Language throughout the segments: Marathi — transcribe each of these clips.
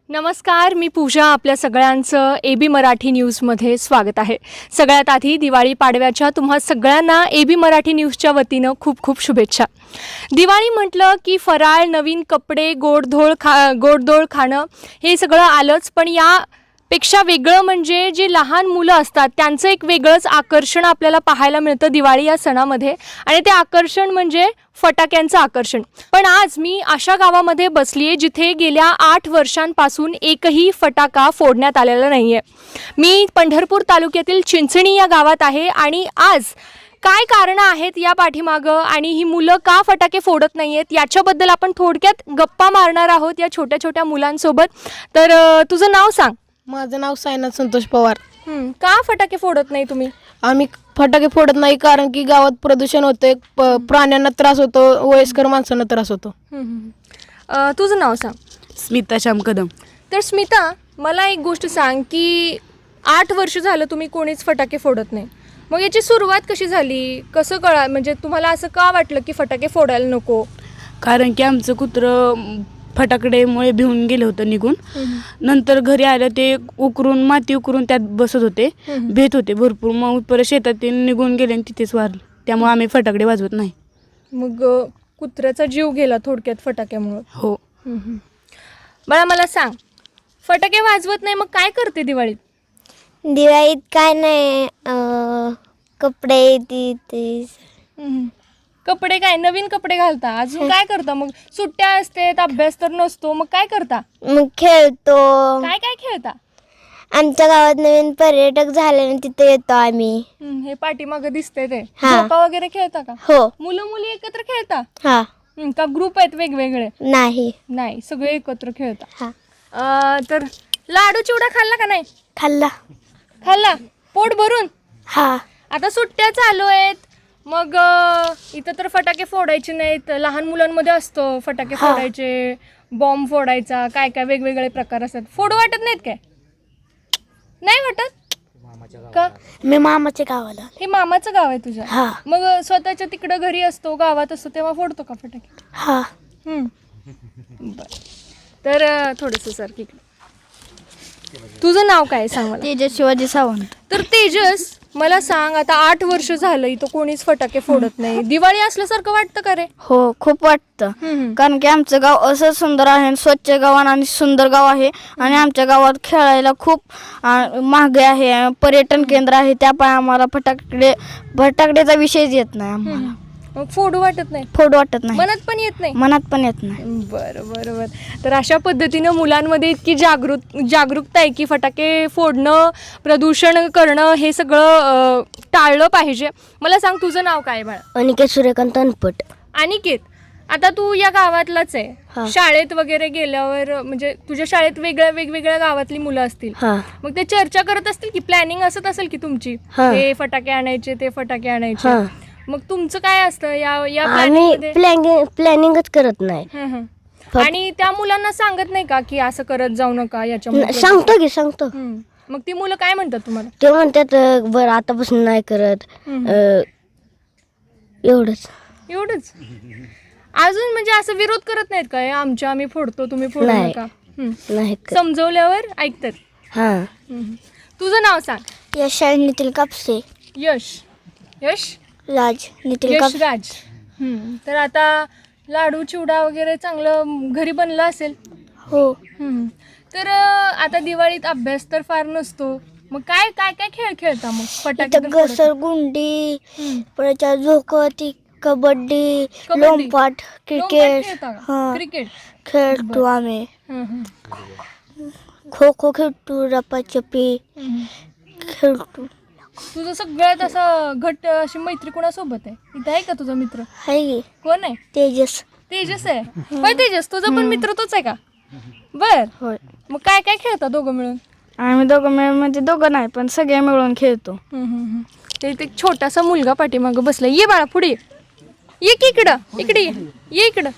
नमस्कार, मी पूजा. आपल्या सगळ्यांचं AB मराठी न्यूजमध्ये स्वागत आहे. सगळ्यात आधी दिवाळी पाडव्याच्या तुम्हा सगळ्यांना AB मराठी न्यूजच्या वतीनं खूप खूप शुभेच्छा. दिवाळी म्हटलं की फराळ, नवीन कपडे, गोडधोड खाणं हे सगळं आलंच. पण यापेक्षा वेगळं म्हणजे जे लहान मुलं असतात त्यांचं एक वेगळंच आकर्षण आपल्याला पाहायला मिळतं दिवाळी या सणामध्ये. आणि ते आकर्षण म्हणजे फटाक्यांचं आकर्षण. पण आज मी अशा गावामध्ये बसली आहे जिथे गेल्या 8 वर्षांपासून एकही फटाका फोडण्यात आलेला नाही आहे. मी पंढरपूर तालुक्यातील चिंचणी या गावात आहे आणि आज काय कारणं आहेत या पाठीमागं आणि ही मुलं का फटाके फोडत नाही आहेत याच्याबद्दल आपण थोडक्यात गप्पा मारणार आहोत या छोट्या छोट्या मुलांसोबत. तर तुझं नाव सांग. माझं नाव सायनाथ संतोष पवार. का फटाके फोडत नाही तुम्ही? आम्ही फटाके फोडत नाही कारण की गावात प्रदूषण होते, प्राण्यांना त्रास होतो, वयस्कर माणसांना त्रास होतो. तुझं नाव सांग. स्मिता श्याम कदम. तर स्मिता, मला एक गोष्ट सांग की 8 वर्ष झालं तुम्ही कोणीच फटाके फोडत नाही. मग याची सुरुवात कशी झाली? कसं म्हणजे तुम्हाला असं का वाटलं की फटाके फोडायला नको? कारण की आमचं कुत्रं फटाकडेमुळे भिवून गेलं होतं निघून. नंतर घरी आलं ते माती उकरून त्यात बसत होते, भेट होते भरपूर. मग परत शेतात ते निघून गेले आणि तिथेच वारले. त्यामुळे आम्ही फटाकडे वाजवत नाही. मग कुत्र्याचा जीव गेला थोडक्यात फटाक्यामुळे. हो. मला सांग, फटाके वाजवत नाही मग काय करते दिवाळीत? दिवाळीत काय नाही, कपडे कपडे काय नवीन कपडे घालता? अजून काय करता? मग सुट्ट्या असते, अभ्यास तर नसतो, मग काय करता? मग खेळतो. काय काय खेळता? आमच्या गावात नवीन पर्यटक झाले ना, तिथे येतो आम्ही. हे पाठीमागं दिसते ते हा. झोका वगैरे खेळता का? हो. मुलं मुली एकत्र खेळता हा. का ग्रुप आहेत वेगवेगळे? नाही. नाही, सगळे एकत्र खेळता. हा. तर लाडू चिवडा खाल्ला का नाही? खाल्ला. पोट भरून? हा. आता सुट्ट्या चालू आहेत, मग इथं तर फटाके फोडायचे नाहीत. लहान मुलांमध्ये असतो फटाके फोडायचे, बॉम्ब फोडायचा, काय काय वेगवेगळे प्रकार असतात. फोडू वाटत नाहीत काय? नाही वाटत का? मी मामाच्या गावाला. हे मामाचं गाव आहे तुझ्या? हा. मग स्वतःच्या तिकडं घरी असतो, गावात असतो, तेव्हा फोडतो का फटाके? हा. बर. तर थोडंसं सर इकडे. तुझं नाव काय सांग मला. तेजस शिवाजी सावंत. तर तेजस, मला सांग, आता 8 वर्ष झालं इथं कोणीच फटाके फोडत नाही. दिवाळी असल्यासारखं वाटतं का रे? हो, खूप वाटतं. कारण की आमचं गाव असं सुंदर आहे, स्वच्छ गाव आणि सुंदर गाव आहे. आणि आमच्या गावात खेळायला खूप महाग आहे, पर्यटन केंद्र आहे. त्यामुळे आम्हाला फटाकड्याचा विषयच येत नाही. आम्हाला मग फोडू वाटत नाही? फोड वाटत नाही, मनात पण येत नाही. बरं. तर अशा पद्धतीनं मुलांमध्ये इतकी जागरूकता आहे की फटाके फोडणं, प्रदूषण करणं हे सगळं टाळलं पाहिजे. मला सांग, तुझं नाव काय बाळा? अनिकेत सूर्यकांत अनपट. अनिकेत, आता तू या गावातलाच आहे. शाळेत वगैरे गेल्यावर म्हणजे तुझ्या शाळेत वेगवेगळ्या गावातली मुलं असतील, मग ते चर्चा करत असतील की प्लॅनिंग असत असेल की तुमची, हे फटाके आणायचे, ते फटाके आणायचे. मग तुमचं काय असतं या प्लॅनिंगच करत नाही. आणि त्या मुलांना सांगत नाही का की असं करत जाऊ नका याच्यामुळे? सांगतो. मग ती मुलं काय म्हणतात तुम्हाला? ते म्हणतात बरं आतापासून नाही करत. एवढंच. अजून म्हणजे असं विरोध करत नाहीत का? आम्ही फोडतो, तुम्ही फोडू नका? नाही. समजवल्यावर ऐकतात. हा. तुझं नाव सांग. यश नितीन कापसे. यश राज नितीन यशराज. तर आता लाडू चिवडा वगैरे चांगलं घरी बनलं असेल? हो. तर आता दिवाळीत अभ्यास तर फार नसतो, मग काय खेळ खेळता मग? फटाके घसरगुंडी, परत झोकती, कबड्डी, लोंपाट, क्रिकेट खेळतो आम्ही. खो खो खेळतो, लपाछपी खेळतो. तुझं सगळ्यात असं घट्ट अशी मैत्री कोणासोबत आहे? इथं आहे का तुझा मित्र? आहे. कोण आहे? तेजस आहे. होय तेजस, तुझा पण मित्र तोच आहे का? बर. होय. मग काय खेळता दोघं मिळून? आम्ही दोघं मिळून म्हणजे दोघं नाही पण सगळे मिळून खेळतो. ते एक छोटासा मुलगा पाठीमागं बसला. ये बाळा पुढे ये की इकडे ये इकडं.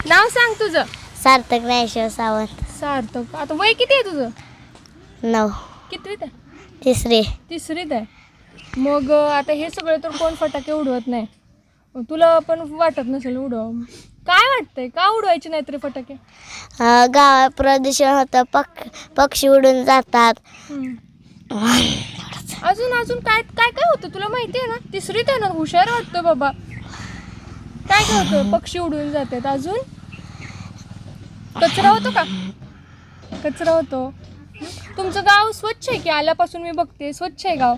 नाव सांग तुझं. सार्थक रायशव सावंत. सार्थक. आता वय किती आहे तुझं? 9. कितवीत आहे? तिसरीत आहे. मग आता हे सगळे तर कोण फटाके उडवत नाही, तुला पण वाटत नसेल उडव? काय वाटतंय, का उडवायचे नाहीत रे फटाके? गावात प्रदूषण होतं, पक्षी उडून जातात. अजून अजून काय काय काय होतं तुला माहिती आहे ना? तिसरीत आहे ना, हुशार वाटतं बाबा. काय काय होतं? पक्षी उडून जातात. अजून कचरा होतो का? कचरा होतो. तुमचं गाव स्वच्छ आहे की? आल्यापासून मी बघते स्वच्छ आहे गाव.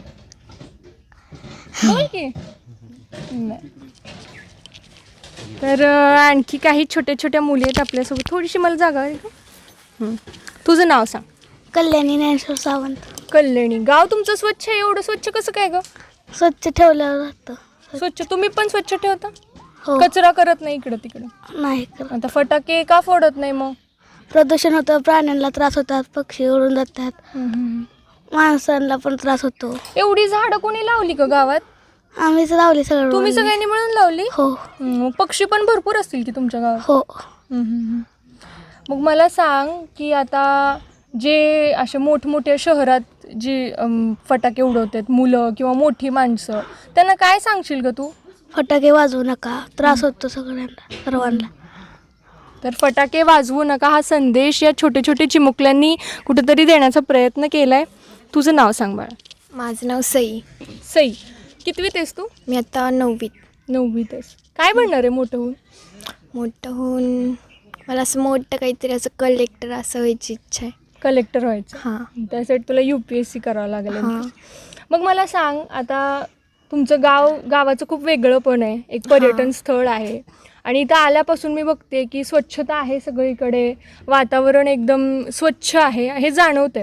बोल की. नाही. तर आणखी काही छोट्या छोट्या मुली आहेत आपल्यासोबत. थोडीशी मला जागा आहे का? तुझं नाव सांग. कल्याणी ज्ञानेश्वर सावंत. कल्याणी. गाव तुमचं स्वच्छ आहे. एवढं स्वच्छ कसं काय ग? स्वच्छ ठेवलं जातं. स्वच्छ. तुम्ही पण स्वच्छ ठेवता? हो. कचरा करत नाही इकडं तिकडं? नाही करत. आता फटाके का फोडत नाही मग? प्रदूषण होतं, प्राण्यांना त्रास होतात, पक्षी उडून जातात, माणसांना पण त्रास होतो. एवढी झाडं कोणी लावली का गावात? आम्हीच लावली सगळं. तुम्ही सगळ्यांनी मिळून लावली? हो मग पक्षी पण भरपूर असतील की तुमच्या गावात? हो. मग मला सांग की आता जे असे मोठमोठ्या शहरात जे फटाके उडवतात मुलं किंवा मोठी माणसं, त्यांना काय सांगशील ग तू? फटाके वाजवू नका, त्रास होतो सगळ्यांना, सर्वांना. तर फटाके वाजवू नका हा संदेश या छोटे छोटे चिमुकल्यांनी कुठेतरी देण्याचा प्रयत्न केला आहे. तुझं नाव सांग बाळा. माझं नाव सई. सई. कितवीत आहेस तू? मी आता 9वीत. 9वीत आहेस. काय बनणार आहे मोठं होऊन? मोठं होऊन मला असं मोठं काहीतरी असं कलेक्टर असं व्हायची इच्छा आहे. कलेक्टर व्हायचं. हां त्यासाठी तुला UPSC करावं लागेल. हां. मग मला सांग, आता तुमचं गावाचं खूप वेगळं पण आहे, एक पर्यटन स्थळ आहे आणि इथं आल्यापासून मी बघते की स्वच्छता आहे सगळीकडे, वातावरण एकदम स्वच्छ आहे हे जाणवतंय.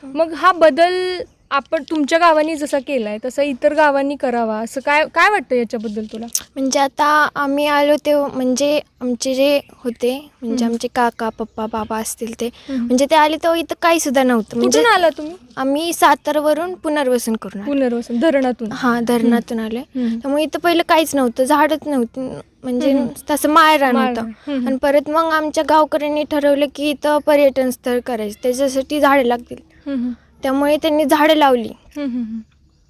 मग हा बदल आपण तुमच्या गावांनी जसा केला आहे तसा इतर गावांनी करावा असं काय काय वाटतं याच्याबद्दल तुला? म्हणजे आता आम्ही आलो ते म्हणजे आमचे जे होते म्हणजे आमचे काका पप्पा बाबा असतील ते म्हणजे ते आले तेव्हा इथं काही सुद्धा नव्हतं. म्हणजे कुठून आला तुम्ही? आम्ही सातारवरून पुनर्वसन करून आलो. पुनर्वसन धरणातून? हां धरणातून आले. त्यामुळे इथं पहिलं काहीच नव्हतं, झाडच नव्हती, म्हणजे तसं माळरान होतं. आणि परत मग आमच्या गावकऱ्यांनी ठरवलं की इथं पर्यटन स्थळ करायचं, त्याच्यासाठी झाडे लागतील. त्यामुळे त्यांनी झाडं लावली.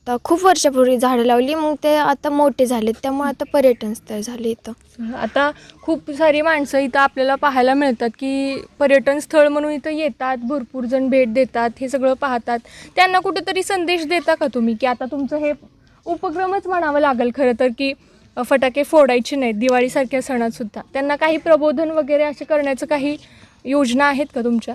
तर खूप वर्षापूर्वी झाडं लावली, मग ते आता मोठे झालेत त्यामुळे आता पर्यटन स्थळ झाले इथं. आता खूप सारी माणसं इथं आपल्याला पाहायला मिळतात की पर्यटन स्थळ म्हणून इथं येतात, भरपूर जण भेट देतात, हे सगळं पाहतात. त्यांना कुठेतरी संदेश देता का तुम्ही की आता तुमचं हे उपक्रमच म्हणावं लागेल खरं तर की फटाके फोडायचे नाहीत दिवाळीसारख्या सणात सुद्धा? त्यांना काही प्रबोधन वगैरे असे करण्याचं काही योजना आहेत का तुमच्या?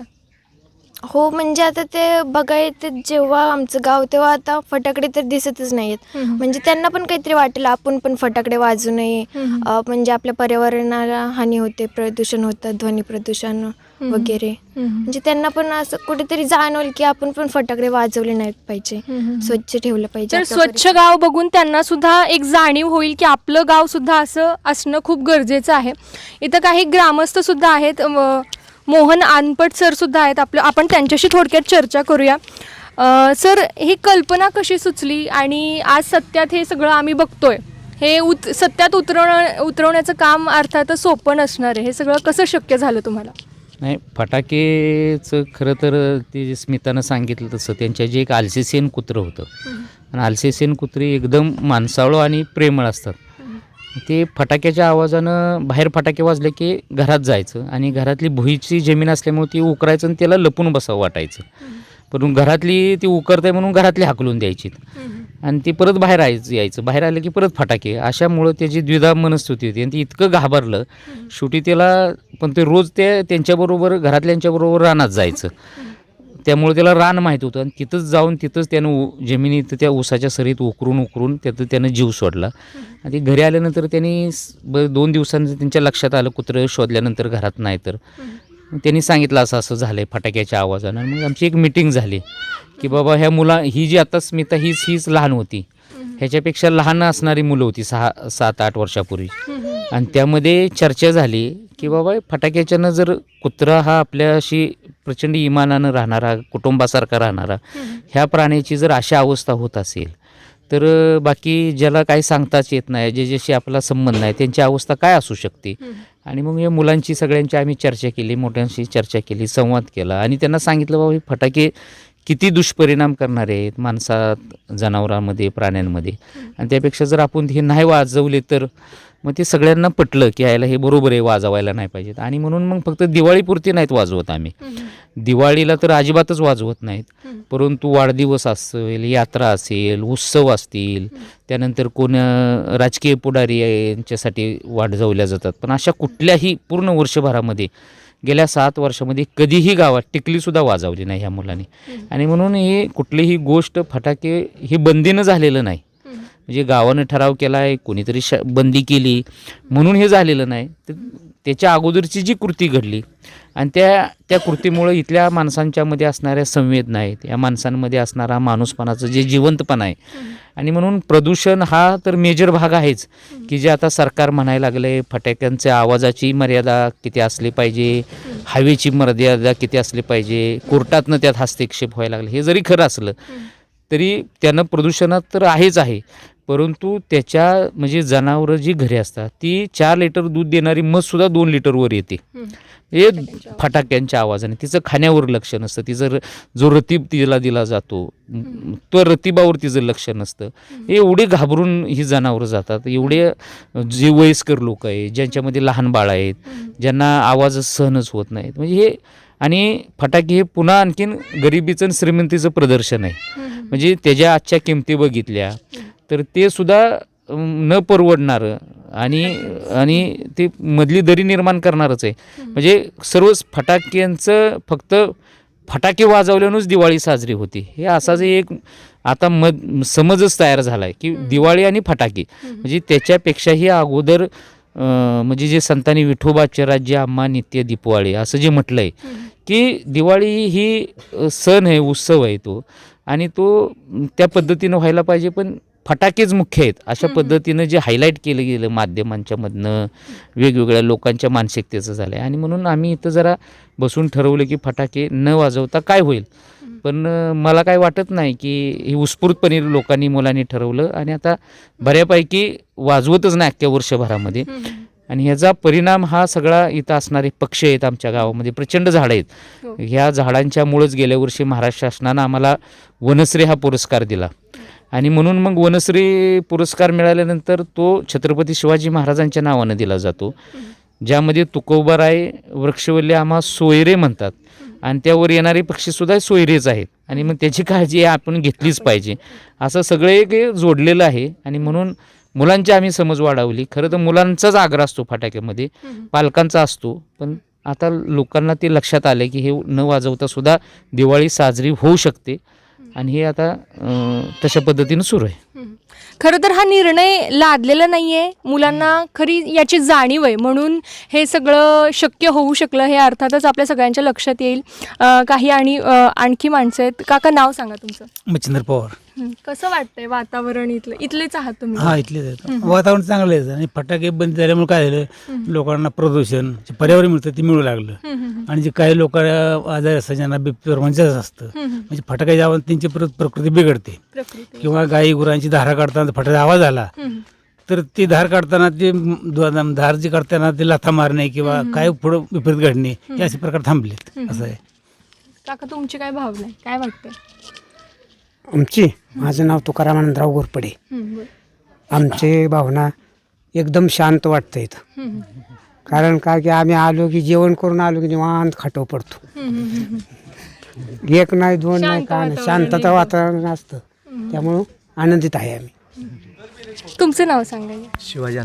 हो म्हणजे आता ते बघायचं जेव्हा आमचं गाव तेव्हा आता फटाकडे तर दिसतच नाहीत. म्हणजे त्यांना पण काहीतरी वाटेल आपण पण फटाकडे वाजवू नये, म्हणजे आपल्या पर्यावरणाला हानी होते, प्रदूषण होतं, ध्वनी प्रदूषण वगैरे. म्हणजे त्यांना पण असं कुठेतरी जाणवलं की आपण पण फटाकडे वाजवले नाही पाहिजे, स्वच्छ ठेवलं पाहिजे. तर स्वच्छ गाव बघून त्यांना सुद्धा एक जाणीव होईल की आपलं गाव सुद्धा असं असणं खूप गरजेचं आहे. इथं काही ग्रामस्थ सुद्धा आहेत, मोहन आनपट सर सुद्धा आहेत, आपण त्यांच्याशी थोडक्यात चर्चा करूया. सर, ही कल्पना कशी सुचली आणि आज सत्यात हे सगळं आम्ही बघतोय, हे सत्यात उतरवण्याचं काम अर्थातच सोपं नसणार आहे, हे सगळं कसं शक्य झालं तुम्हाला? नाही, फटाकेचं खरं तर ते जे स्मितानं सांगितलं तसं त्यांच्या जे एक आलसेसेन कुत्रं होतं आणि आलसेसेन कुत्री एकदम माणसाळू आणि प्रेमळ असतात. ते फटाक्याच्या आवाजानं बाहेर फटाके वाजले की घरात जायचं आणि घरातली भुईची जमीन असल्यामुळे ती उकरायचं आणि त्याला लपून बसावं वाटायचं. पण घरातली ती उकरते म्हणून घरातली हाकलून द्यायची आणि ती परत बाहेर यायचं, बाहेर आलं की परत फटाके. अशामुळं त्याची द्विधा मनस्थिती होती आणि ती इतकं घाबरलं शेवटी त्याला. पण ते रोज त्यांच्याबरोबर घरातल्यांच्याबरोबर रानात जायचं, त्यामुळे त्याला रान माहीत होतं आणि तिथंच जाऊन तिथंच त्यानं जमिनीत त्या ऊसाच्या सरीत उकरून त्यानं जीव सोडला. आणि ते घरी आल्यानंतर त्यांनी 2 दिवसांनी त्यांच्या लक्षात आलं कुत्रं शोधल्यानंतर घरात नाही, तर त्यांनी सांगितलं असं झालं आहे फटाक्याच्या आवाजानं. मग आमची एक मिटिंग झाली की बाबा ह्या ही जी आता स्मिता हीच लहान होती, ह्याच्यापेक्षा लहान असणारी मुलं होती 6-7-8 वर्षापूर्वी, आणि त्यामध्ये चर्चा झाली की बाबा फटाक्याच्यानं जर कुत्रा हा आपल्याशी प्रचंड इमानानं राहणारा, कुटुंबासारखा राहणारा, ह्या प्राण्याची जर अशा अवस्था होत असेल तर बाकी ज्याला काही सांगताच येत नाही, ज्याच्याशी आपला संबंध नाही, त्यांची अवस्था काय असू शकते. आणि मग या मुलांची सगळ्यांची आम्ही चर्चा केली, मोठ्यांशी चर्चा केली, संवाद केला आणि त्यांना सांगितलं बाबा हे फटाके किती दुष्परिणाम करणारे आहेत माणसात, जनावरांमध्ये, प्राण्यांमध्ये, आणि त्यापेक्षा जर आपण हे नाही वाजवले तर मग ते सगळ्यांना पटलं की यायला हे बरोबर आहे, वाजवायला नाही पाहिजेत. आणि म्हणून मग फक्त दिवाळीपुरती नाहीत वाजवत आम्ही, दिवाळीला तर अजिबातच वाजवत नाहीत, परंतु वाढदिवस असेल, यात्रा असेल, उत्सव असतील, त्यानंतर कोण राजकीय पुढारी यांच्यासाठी वाजवल्या जातात. पण अशा कुठल्याही पूर्ण वर्षभरामध्ये गेल्या 7 वर्षामध्ये कधीही गावात टिकलीसुद्धा वाजवली नाही ह्या मुलांनी. आणि म्हणून हे कुठलीही गोष्ट फटाके हे बंदीनं झालेलं नाही, म्हणजे गावानं ठराव केला आहे, कोणीतरी बंदी केली म्हणून हे झालेलं नाही. तर त्याच्या अगोदरची जी कृती घडली आणि त्या कृतीमुळं इथल्या माणसांच्यामध्ये असणाऱ्या संवेदना आहेत, या माणसांमध्ये असणारा माणूसपणाचं जे जिवंतपणा आहे. आणि म्हणून प्रदूषण हा तर मेजर भाग आहेच, की जे आता सरकार म्हणायला लागलं आहे फटाक्यांच्या आवाजाची मर्यादा किती असली पाहिजे, हवेची मर्यादा किती असली पाहिजे, कोर्टातनं त्यात हस्तक्षेप व्हायला लागले. हे जरी खरं असलं तरी त्यानं प्रदूषणात तर आहेच आहे, परंतु त्याच्या म्हणजे जनावरं जी घरी असतात ती 4 लिटर दूध देणारी म्हससुद्धा 2 लिटरवर येते हे फटाक्यांच्या आवाजाने. तिचं खाण्यावर लक्ष नसतं, तिचं जो रतीब तिला दिला जातो तो रतीबावर तिचं लक्ष नसतं. एवढे घाबरून ही जनावरं जातात. एवढे जे वयस्कर लोक आहेत, ज्यांच्यामध्ये लहान बाळ आहेत, ज्यांना आवाज सहनच होत नाहीत, म्हणजे हे. आणि फटाके हे पुन्हा आणखीन गरिबीचं आणि श्रीमंतीचं प्रदर्शन आहे. म्हणजे त्याच्या आजच्या किमती बघितल्या तर ते सुद्धा न परवडणारं आणि ते मधली दरी निर्माण करणारच आहे. म्हणजे सर्वच फटाक्यांचं फक्त फटाके वाजवल्यानंच दिवाळी साजरी होती, हे असा जे एक आता समजच तयार झाला आहे की दिवाळी आणि फटाके म्हणजे त्याच्यापेक्षाही अगोदर म्हणजे जे संतांनी विठोबाचे राज्य आम्हा नित्य दीपवाळी असं जे म्हटलं आहे की दिवाळी ही सण आहे, उत्सव आहे तो, आणि तो त्या पद्धतीनं व्हायला पाहिजे. पण फटाकेच मुख्य आहेत अशा पद्धतीनं जे हायलाईट केलं गेलं माध्यमांच्या मधनं, वेगवेगळ्या लोकांच्या मानसिकतेचं झालं आहे. आणि म्हणून आम्ही इथं जरा बसून ठरवलं की फटाके न वाजवता काय होईल. पण मला काय वाटत नाही की हे उत्स्फूर्तपणे लोकांनी मुलांनी ठरवलं आणि आता बऱ्यापैकी वाजवतच नाही अख्ख्या वर्षभरामध्ये. आणि ह्याचा परिणाम हा सगळा इथं असणारे पक्षी आहेत, आमच्या गावामध्ये प्रचंड झाडं आहेत, ह्या झाडांच्यामुळंच गेल्या वर्षी महाराष्ट्र शासनानं आम्हाला वनश्री हा पुरस्कार दिला. आणि म्हणून मग वनश्री पुरस्कार मिळाल्यानंतर तो छत्रपती शिवाजी महाराजांच्या नावानं दिला जातो, ज्यामध्ये तुकोबाराय वृक्षवल्ली आम्हा सोयरे म्हणतात आणि त्यावर येणारे पक्षीसुद्धा सोयरेच आहेत. आणि मग त्याची काळजी आपण घेतलीच पाहिजे, असं सगळं एक जोडलेलं आहे. आणि म्हणून मुलांची आम्ही समज वाढवली. खरं तर मुलांचाच आग्रह असतो फटाक्यामध्ये, पालकांचा असतो, पण आता लोकांना ते लक्षात आलं की हे न वाजवता सुद्धा दिवाळी साजरी होऊ शकते. आणि हे आता तशा पद्धतीनं सुरू आहे. खरं तर हा निर्णय लादलेला नाही आहे, मुलांना खरी याची जाणीव आहे म्हणून हे सगळं शक्य होऊ शकलं, हे अर्थातच आपल्या सगळ्यांच्या लक्षात येईल. काही आणखी माणसं आहेत. काका नाव सांगा तुमचं? मच्छिंद्र पवार. कसं वाटतंय वातावरण इथलेच आहात तुम्ही? हा, इथलेच आहेत. वातावरण चांगलं आहे आणि फटाके बंद झाल्यामुळे काय झालं, लोकांना प्रदूषण जे पर्यावरण मिळतं ते मिळू लागलं. आणि जे काही लोक आजार असतात ज्यांना बिप्परमंचच असतं, म्हणजे फटाक्याच्या आवाज त्यांची प्रकृती बिघडते. किंवा गाई गुरांची धारा काढताना फटाक्याचा आवाज आला तर ती धार काढताना ते धार जी काढताना ते लाथा मारणे किंवा काय पुढं विपरीत घडणे हे असे प्रकार थांबलेत. असं आहे. काका तुमची काय भावना आहे, काय वाटतं? माझं नाव तुकाराम आनंदराव गोरपडे. आमची भावना एकदम शांत वाटतं इथं. कारण काय की आम्ही आलो की जेवण करून आलो की निवांत खाटो पडतो. एक नाही दोन नाही का नाही, शांतता वातावरण असतं, त्यामुळं आनंदित आहे आम्ही. तुमचं नाव सांगा? शिवाजी.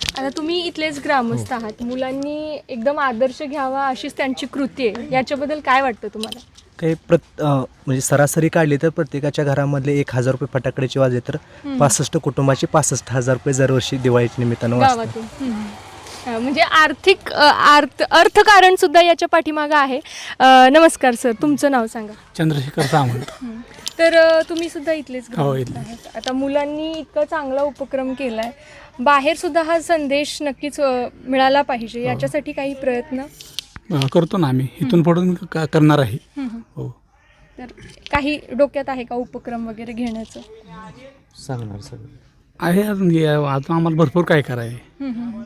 आता तुम्ही इथलेच ग्रामस्थ आहात, मुलांनी एकदम आदर्श घ्यावा अशीच त्यांची कृती आहे, याच्याबद्दल काय वाटतं तुम्हाला? काही म्हणजे सरासरी काढली तर प्रत्येकाच्या घरामधले 1,000 रुपये फटाकड्याची वाजले तर 65 कुटुंबाचे 65,000 रुपये दरवर्षी दिवाळीच्या निमित्तानं वाजतात. म्हणजे आर्थिक अर्थकारण सुद्धा याच्या पाठीमागं आहे. नमस्कार सर, तुमचं नाव सांगा? चंद्रशेखर सावंत. तर तुम्ही सुद्धा इथलेच आहात. आता मुलांनी इतका चांगला उपक्रम केलाय, बाहेर सुद्धा हा संदेश नक्कीच मिळाला पाहिजे, याच्यासाठी काही प्रयत्न करतो ना आम्ही, इथून पुढून करणार आहे. हो. तर काही डोक्यात आहे का उपक्रम वगैरे घेण्याचं? सांगणार सगळं आहे अजून, आता आम्हाला भरपूर काय करायचं.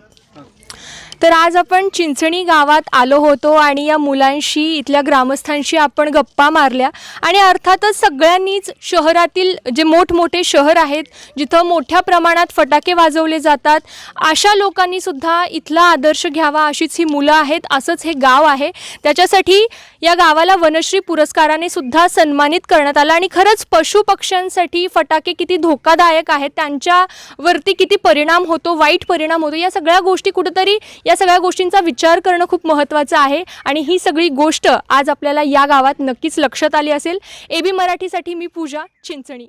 तर आज आपण चिंचणी गावात आलो होतो आणि या मुलांशी, इथल्या ग्रामस्थांशी आपण गप्पा मारल्या आणि अर्थातच सगळ्यांनीच शहरातील जे मोठमोठे शहर आहेत जिथं मोठ्या प्रमाणात फटाके वाजवले जातात अशा लोकांनी सुद्धा इथला आदर्श घ्यावा, अशीच ही मुलं आहेत, असंच हे गाव आहे. त्याच्यासाठी या गावाला वनश्री पुरस्काराने सुद्धा सन्मानित करण्यात आलं. आणि खरंच पशुपक्ष्यांसाठी फटाके किती धोकादायक आहेत, त्यांच्यावरती किती परिणाम होतो, वाईट परिणाम होतो, या सगळ्या गोष्टी कुठंतरी या सगळ्या गोष्टींचा विचार करणं खूप महत्त्वाचं आहे. आणि ही सगळी गोष्ट आज आपल्याला या गावात नक्कीच लक्षात आली असेल. AB मराठीसाठी मी पूजा, चिंचणी.